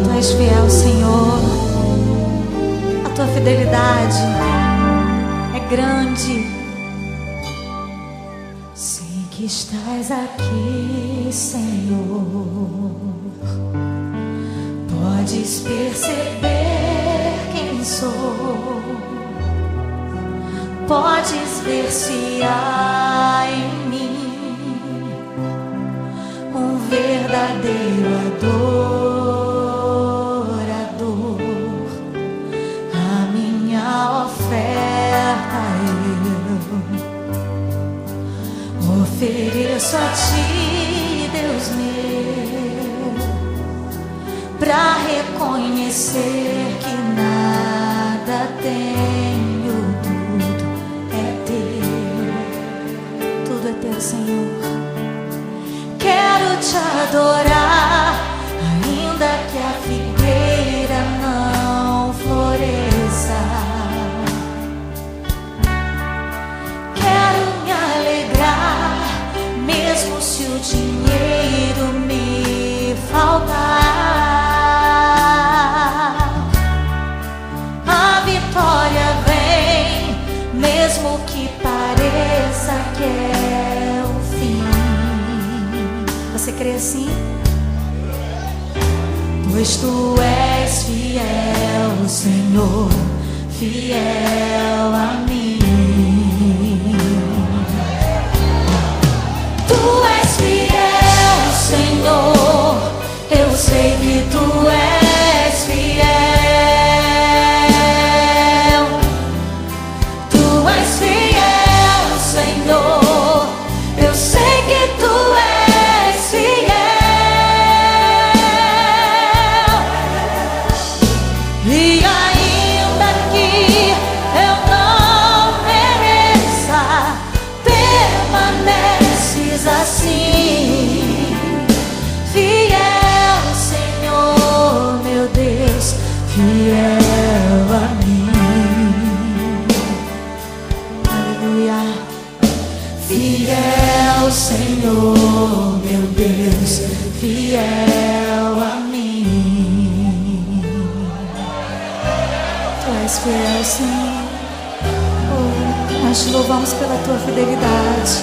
Tu és fiel, Senhor. A tua fidelidade é grande. Sei que estás aqui, Senhor. Podes perceber quem sou. Podes ver se há em mim um verdadeiro adorador. A minha oferta eu ofereço a ti, Deus meu, pra reconhecer que nada tenho, tudo é teu, Senhor. Quero te adorar, ainda que a figueira não floresça. Quero me alegrar, mesmo se o dinheiro me faltar. A vitória vem, mesmo que pareça que é o fim. Você crê assim? Pois tu és fiel, Senhor, fiel a mim. Tu és fiel, Senhor, eu sei que tu és fiel. Tu és fiel, Senhor, eu sei que tu és fiel. E ainda que eu não mereça, permaneces assim. Fiel, Senhor, meu Deus, fiel a mim. Aleluia. Fiel, Senhor, meu Deus, fiel a mim. Tu és fiel, Senhor. Oh, nós te louvamos pela tua fidelidade.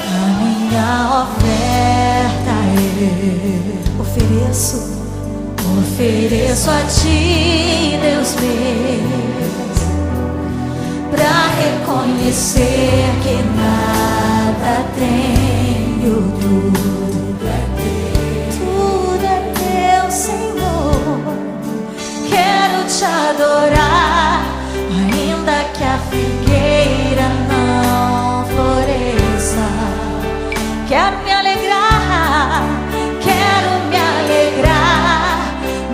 A minha oferta eu ofereço a ti, Deus meu, pra reconhecer que nada tenho, tudo é teu, Senhor. Quero te adorar, ainda que a figueira não floresça. Quero me alegrar,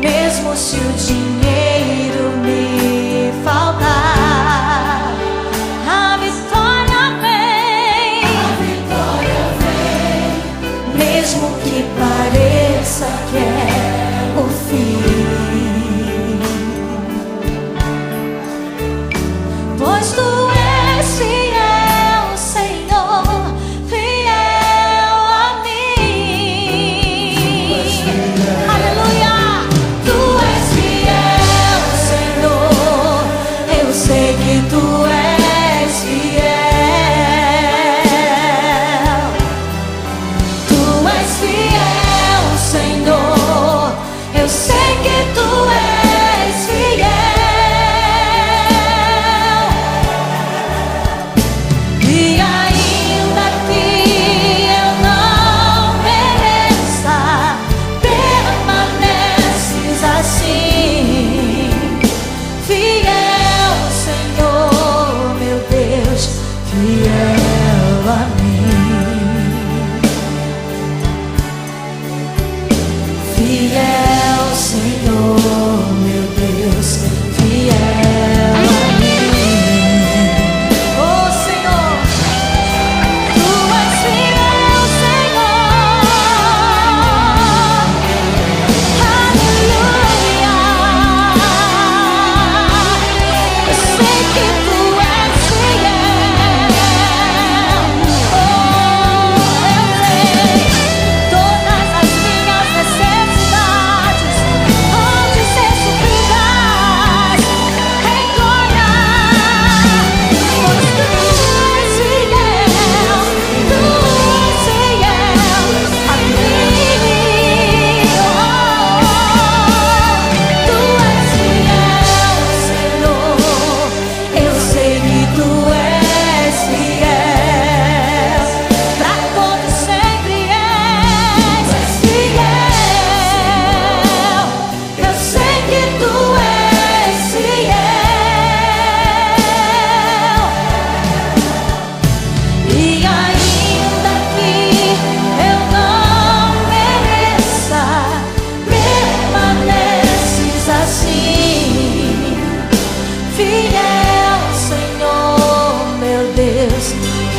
mesmo se o dinheiro me faltar. A vitória vem, mesmo que pareça que é o fim. Pois tu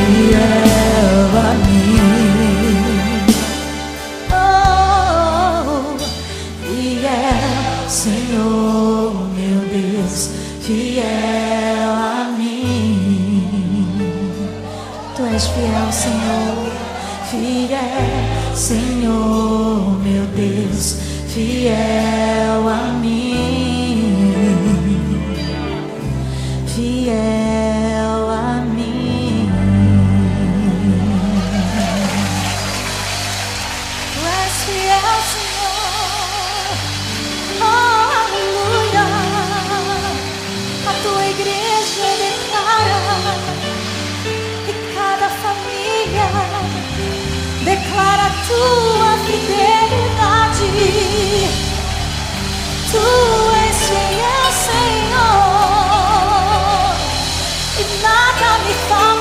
fiel a mim. Oh, fiel, Senhor, meu Deus, fiel a mim. Tu és fiel, Senhor, fiel, Senhor, meu Deus, fiel a mim, fiel a mim. Tu és fiel, Senhor, oh, aleluia. A tua igreja declara, e cada família declara a tua fidelidade. Tu és fiel, Senhor, e nada me falta.